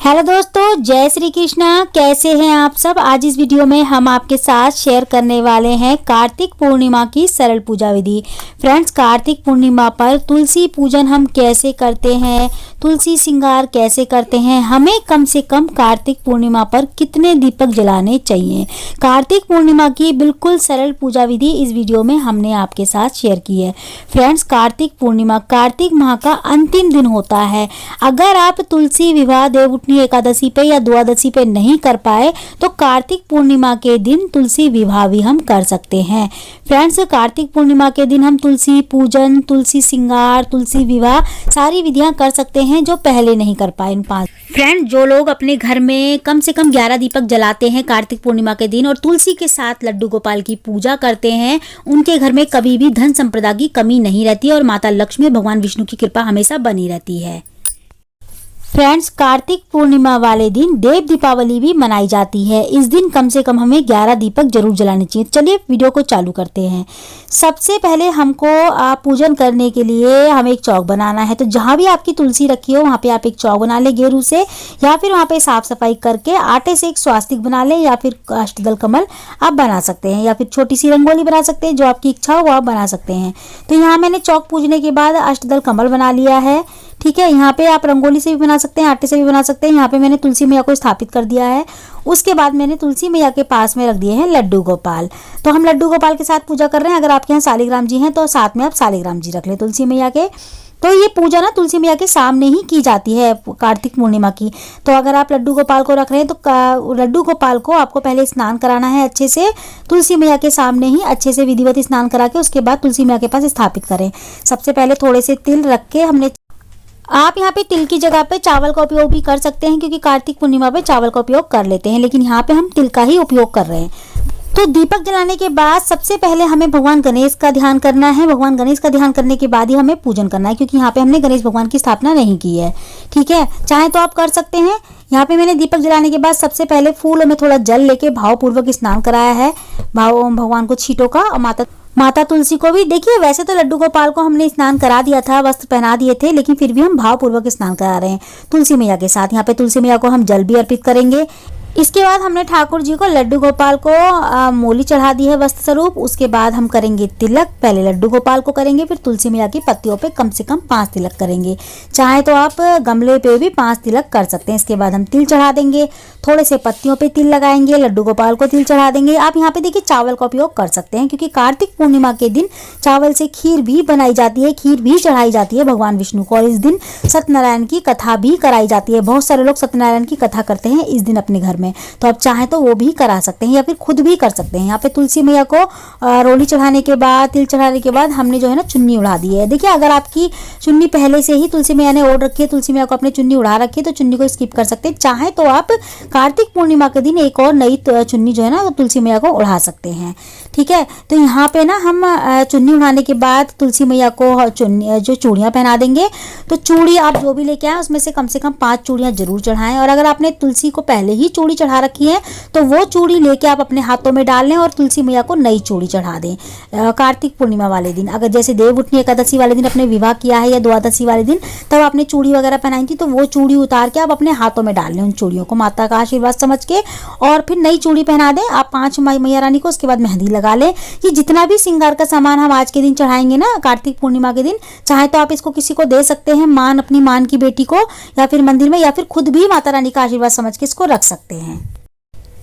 Hello दोस्तों, जय श्री कृष्णा। कैसे हैं आप सब। आज इस वीडियो में हम आपके साथ शेयर करने वाले हैं कार्तिक पूर्णिमा की सरल पूजा विधि। फ्रेंड्स, कार्तिक पूर्णिमा पर तुलसी पूजन हम कैसे करते हैं, तुलसी श्रृंगार कैसे करते हैं, हमें कम से कम कार्तिक पूर्णिमा पर कितने दीपक जलाने चाहिए, कार्तिक पूर्णिमा की बिल्कुल सरल पूजा विधि इस वीडियो में हमने आपके साथ शेयर की है। फ्रेंड्स, कार्तिक पूर्णिमा कार्तिक माह का अंतिम दिन होता है। अगर आप तुलसी विवाह देवउठनी एकादशी पे या द्वादशी पे नहीं कर पाए तो कार्तिक पूर्णिमा के दिन तुलसी विवाह भी हम कर सकते हैं। फ्रेंड्स, कार्तिक पूर्णिमा के दिन हम तुलसी पूजन, तुलसी श्रृंगार, तुलसी विवाह सारी विधियां कर सकते हैं जो पहले नहीं कर पाए इन 5। फ्रेंड, जो लोग अपने घर में कम से कम 11 दीपक जलाते हैं कार्तिक पूर्णिमा के दिन और तुलसी के साथ लड्डू गोपाल की पूजा करते हैं, उनके घर में कभी भी धन संपदा की कमी नहीं रहती और माता लक्ष्मी भगवान विष्णु की कृपा हमेशा बनी रहती है। फ्रेंड्स, कार्तिक पूर्णिमा वाले दिन देव दीपावली भी मनाई जाती है। इस दिन कम से कम हमें 11 दीपक जरूर जलाने चाहिए। चलिए वीडियो को चालू करते हैं। सबसे पहले हमको पूजन करने के लिए हमें एक चौक बनाना है। तो जहाँ भी आपकी तुलसी रखी हो वहाँ पे आप एक चौक बना ले गेरू से, या फिर वहाँ पे साफ सफाई करके आटे से एक स्वास्तिक बना ले, या फिर अष्टदल कमल आप बना सकते हैं, या फिर छोटी सी रंगोली बना सकते हैं। जो आपकी इच्छा हो वो आप बना सकते हैं। तो यहाँ मैंने चौक पूजने के बाद अष्टदल कमल बना लिया है। ठीक है, यहाँ पे आप रंगोली से भी बना सकते हैं, आटे से भी बना सकते हैं। यहाँ पे मैंने तुलसी मैया को स्थापित कर दिया है। उसके बाद मैंने तुलसी मैया के पास में रख दिए हैं लड्डू गोपाल। तो हम लड्डू गोपाल के साथ पूजा कर रहे हैं। अगर आपके यहाँ शालिग्राम जी हैं तो साथ में आप शालिग्राम जी रख ले तुलसी मैया के। तो ये पूजा ना तुलसी मैया के सामने ही की जाती है कार्तिक पूर्णिमा की। तो अगर आप लड्डू गोपाल को रख रहे हैं तो लड्डू गोपाल को आपको पहले स्नान कराना है अच्छे से, तुलसी मैया के सामने ही अच्छे से विधिवत स्नान करा के उसके बाद तुलसी मैया के पास स्थापित करें। सबसे पहले थोड़े से तिल रख के हमने, आप यहाँ पे तिल की जगह पे चावल का उपयोग भी कर सकते हैं, क्योंकि कार्तिक पूर्णिमा पे चावल का उपयोग कर लेते हैं, लेकिन यहाँ पे हम तिल का ही उपयोग कर रहे हैं। तो दीपक जलाने के बाद सबसे पहले हमें भगवान गणेश का ध्यान करना है। भगवान गणेश का ध्यान करने के बाद ही हमें पूजन करना है, क्योंकि यहाँ पे हमने गणेश भगवान की स्थापना नहीं की है। ठीक है, चाहे तो आप कर सकते हैं। यहाँ पे मैंने दीपक जलाने के बाद सबसे पहले फूल में थोड़ा जल लेके भावपूर्वक स्नान कराया है भगवान को छींटों का, और माता तुलसी को भी। देखिए, वैसे तो लड्डू गोपाल को हमने स्नान करा दिया था, वस्त्र पहना दिए थे, लेकिन फिर भी हम भावपूर्वक स्नान करा रहे हैं तुलसी मैया के साथ। यहाँ पे तुलसी मैया को हम जल भी अर्पित करेंगे। इसके बाद हमने ठाकुर जी को, लड्डू गोपाल को मोली चढ़ा दी है वस्त्र स्वरूप। उसके बाद हम करेंगे तिलक। पहले लड्डू गोपाल को करेंगे, फिर तुलसी मैया की पत्तियों पे कम से कम 5 तिलक करेंगे। चाहे तो आप गमले पे भी 5 तिलक कर सकते हैं। इसके बाद हम तिल चढ़ा देंगे, थोड़े से पत्तियों पे तिल लगाएंगे, लड्डू गोपाल को तिल चढ़ा देंगे। आप यहाँ पे देखिए चावल का उपयोग कर सकते हैं, क्योंकि कार्तिक पूर्णिमा के दिन चावल से खीर भी बनाई जाती है, खीर भी चढ़ाई जाती है भगवान विष्णु को। और इस दिन सत्यनारायण की कथा भी कराई जाती है। बहुत सारे लोग सत्यनारायण की कथा करते हैं इस दिन अपने घर में, तो आप चाहे तो वो भी करा सकते हैं, या फिर खुद भी कर सकते हैं। यहाँ पे तुलसी मैया को रोली चढ़ाने के बाद, तिल चढ़ाने के बाद हमने जो है ना चुन्नी उड़ा दी है। देखिए, अगर आपकी चुन्नी पहले से ही तुलसी मैया ने ओढ़ रखी है, तुलसी मैया को अपनी चुन्नी उड़ा रखी है, तो चुन्नी को स्किप कर सकते हैं। चाहे तो आप कार्तिक पूर्णिमा के दिन एक और नई चुन्नी जो है ना तुलसी मैया को उड़ा सकते हैं। ठीक है, तो यहाँ पे ना हम चुन्नी उड़ाने के बाद तुलसी मैया को चुन्नी जो चूड़ियाँ पहना देंगे। तो चूड़ी आप जो भी लेके आए उसमें से कम 5 चूड़ियाँ जरूर चढ़ाएं। और अगर आपने तुलसी को पहले ही चूड़ी चढ़ा रखी है तो वो चूड़ी लेके आप अपने हाथों में डाल लें और तुलसी मैया को नई चूड़ी चढ़ा दें कार्तिक पूर्णिमा वाले दिन। अगर जैसे देवउठनी एकादशी वाले दिन अपने विवाह किया है या द्वादशी वाले दिन, तब आपने चूड़ी वगैरह पहनाई थी, तो वो चूड़ी उतार के आप अपने हाथों में डाल लें उन चूड़ियों को माता का आशीर्वाद समझ के, और फिर नई चूड़ी पहना दें आप 5 मैया रानी को। उसके बाद मेहंदी लगा लें। ये जितना भी श्रृंगार का सामान हम आज के दिन चढ़ाएंगे ना कार्तिक पूर्णिमा के दिन, चाहे तो आप इसको किसी को दे सकते हैं, अपनी मान की बेटी को, या फिर मंदिर में, या फिर खुद भी माता रानी का आशीर्वाद समझ के इसको रख सकते हैं।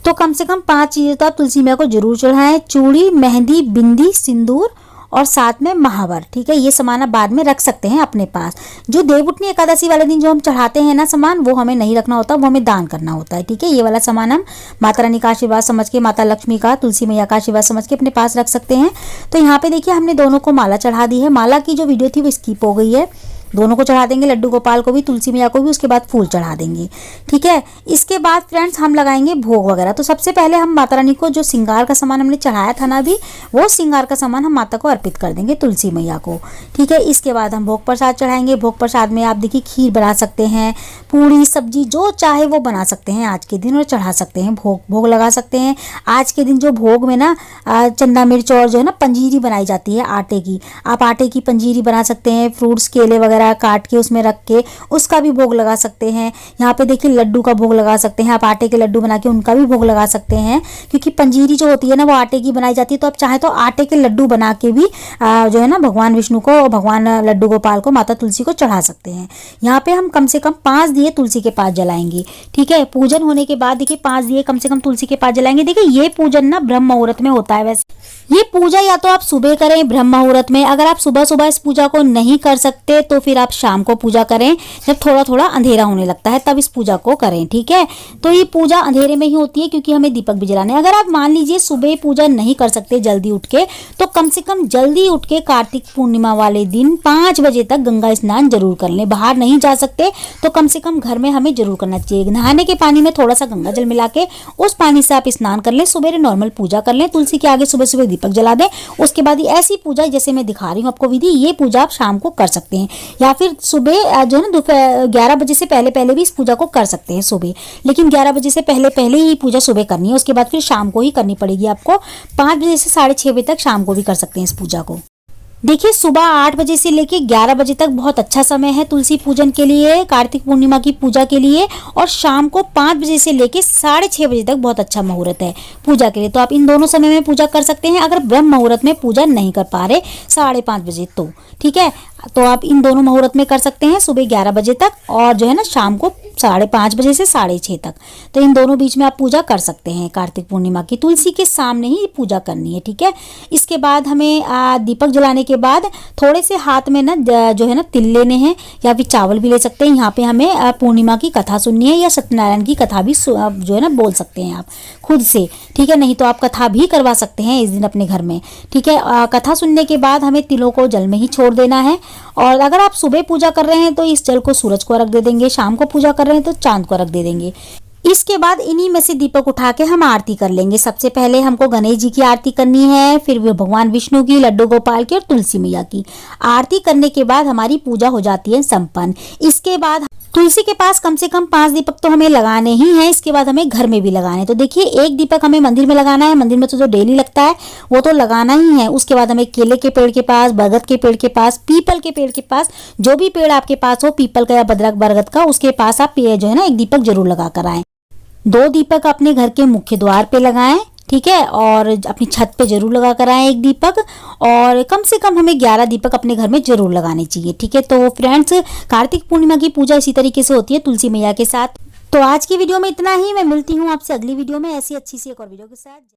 तो कम से कम 5 चीजें तो आप तुलसी मैया को जरूर चढ़ाएं: चूड़ी, मेहंदी, बिंदी, सिंदूर और साथ में महावर। ठीक है, ये सामान आप बाद में रख सकते हैं अपने पास। जो देवउठनी एकादशी वाले दिन जो हम चढ़ाते हैं ना सामान, वो हमें नहीं रखना होता, वो हमें दान करना होता है। ठीक है, ये वाला सामान हम माता रानी का आशीर्वाद समझ के, माता लक्ष्मी का, तुलसी मैया का आशीर्वाद समझ के अपने पास रख सकते हैं। तो यहाँ पे देखिए हमने दोनों को माला चढ़ा दी है। माला की जो वीडियो थी वो स्किप हो गई है। दोनों को चढ़ा देंगे, लड्डू गोपाल को भी, तुलसी मैया को भी, उसके बाद फूल चढ़ा देंगे। ठीक है, इसके बाद फ्रेंड्स हम लगाएंगे भोग वगैरह। तो सबसे पहले हम माता रानी को जो श्रृंगार का सामान हमने चढ़ाया था ना अभी, वो श्रृंगार का सामान हम माता को अर्पित कर देंगे, तुलसी मैया को। ठीक है, इसके बाद हम भोग प्रसाद चढ़ाएंगे। भोग प्रसाद में आप देखिए खीर बना सकते हैं, पूड़ी सब्जी जो चाहे वो बना सकते हैं आज के दिन, और चढ़ा सकते हैं, भोग लगा सकते हैं। आज के दिन जो भोग में ना चंदा मिर्च और जो है ना पंजीरी बनाई जाती है आटे की, आप आटे की पंजीरी बना सकते हैं, फ्रूट्स केले वगैरह काट के उसमें रख के उसका भी भोग लगा सकते हैं। यहाँ पे देखिए लड्डू का भोग लगा सकते हैं, आप आटे के लड्डू बना के उनका भी भोग लगा सकते हैं, क्योंकि पंजीरी जो होती है ना वो आटे की बनाई जाती है। तो आप चाहे तो आटे के लड्डू बना के भी जो है ना भगवान विष्णु को, भगवान लड्डू गोपाल को, माता तुलसी को चढ़ा सकते हैं। यहाँ पे हम कम से कम 5 दिए तुलसी के पास जलाएंगे। ठीक है, पूजन होने के बाद देखिए 5 दिए कम से कम तुलसी के पास जलाएंगे। देखिए ये पूजन ना ब्रह्म मुहूर्त में होता है। वैसे ये पूजा या तो आप सुबह करें ब्रह्म मुहूर्त में, अगर आप सुबह सुबह इस पूजा को नहीं कर सकते तो फिर आप शाम को पूजा करें, जब थोड़ा थोड़ा अंधेरा होने लगता है तब इस पूजा को करें। ठीक है, तो ये पूजा अंधेरे में ही होती है क्योंकि हमें दीपक भी जलाने हैं। अगर आप मान लीजिए सुबह पूजा नहीं कर सकते जल्दी उठ के, तो कम से कम जल्दी उठ के कार्तिक पूर्णिमा वाले दिन 5 बजे तक गंगा स्नान जरूर कर लें। बाहर नहीं जा सकते तो कम से कम घर में हमें जरूर करना चाहिए। नहाने के पानी में थोड़ा सा गंगा जल मिला के उस पानी से आप स्नान कर लें, सुबह नॉर्मल पूजा कर लें, तुलसी के आगे सुबह सुबह दीपक जला दें। उसके बाद ऐसी पूजा जैसे मैं दिखा रही हूँ आपको विधि, ये पूजा आप शाम को कर सकते हैं, या फिर सुबह जो है ना दोपहर 11 बजे से पहले पहले भी इस पूजा को कर सकते हैं सुबह, लेकिन 11 बजे से पहले पहले ही पूजा सुबह करनी है। उसके बाद फिर शाम को ही करनी पड़ेगी आपको। 5 बजे से 6:30 बजे तक शाम को भी कर सकते हैं इस पूजा को। देखिए सुबह 8 बजे से लेके 11 बजे तक बहुत अच्छा समय है तुलसी पूजन के लिए, कार्तिक पूर्णिमा की पूजा के लिए, और शाम को 5 बजे से लेके 6:30 बजे तक बहुत अच्छा मुहूर्त है पूजा के लिए। तो आप इन दोनों समय में पूजा कर सकते हैं। अगर ब्रह्म मुहूर्त में पूजा नहीं कर पा रहे 5:30 बजे तो ठीक है, तो आप इन दोनों मुहूर्त में कर सकते हैं, सुबह 11 बजे तक और जो है ना शाम को 5:30 बजे से 6:30 तक। तो इन दोनों बीच में आप पूजा कर सकते हैं कार्तिक पूर्णिमा की। तुलसी के सामने ही पूजा करनी है। ठीक है, इसके बाद हमें दीपक जलाने के बाद थोड़े से हाथ में ना जो है ना तिल लेने हैं, या फिर चावल भी ले सकते हैं। यहाँ पे हमें पूर्णिमा की कथा सुननी है, या सत्यनारायण की कथा भी जो है ना बोल सकते हैं आप खुद से। ठीक है, नहीं तो आप कथा भी करवा सकते हैं इस दिन अपने घर में। ठीक है, कथा सुनने के बाद हमें तिलों को जल में ही छोड़ देना है। और अगर आप सुबह पूजा कर रहे हैं तो इस जल को सूरज को रख दे देंगे, शाम को पूजा कर रहे हैं तो चांद को रख दे देंगे। इसके बाद इन्हीं में से दीपक उठा के हम आरती कर लेंगे। सबसे पहले हमको गणेश जी की आरती करनी है, फिर भगवान विष्णु की, लड्डू गोपाल की और तुलसी मैया की आरती करने के बाद हमारी पूजा हो जाती है संपन्न। इसके बाद तुलसी के पास कम से कम 5 दीपक तो हमें लगाने ही हैं। इसके बाद हमें घर में भी लगाने। तो देखिए एक दीपक हमें मंदिर में लगाना है, मंदिर में तो जो डेली लगता है वो तो लगाना ही है। उसके बाद हमें केले के पेड़ के पास, बरगद के पेड़ के पास, पीपल के पेड़ के पास, जो भी पेड़ आपके पास हो पीपल का या बरगद का, उसके पास आप जो है ना एक दीपक जरूर लगा कर आए। 2 दीपक अपने घर के मुख्य द्वार पे लगाएं। ठीक है, और अपनी छत पे जरूर लगा कर आए एक दीपक, और कम से कम हमें 11 दीपक अपने घर में जरूर लगाने चाहिए। ठीक है, तो फ्रेंड्स कार्तिक पूर्णिमा की पूजा इसी तरीके से होती है तुलसी मैया के साथ। तो आज की वीडियो में इतना ही। मैं मिलती हूँ आपसे अगली वीडियो में ऐसी अच्छी सी एक और वीडियो के साथ।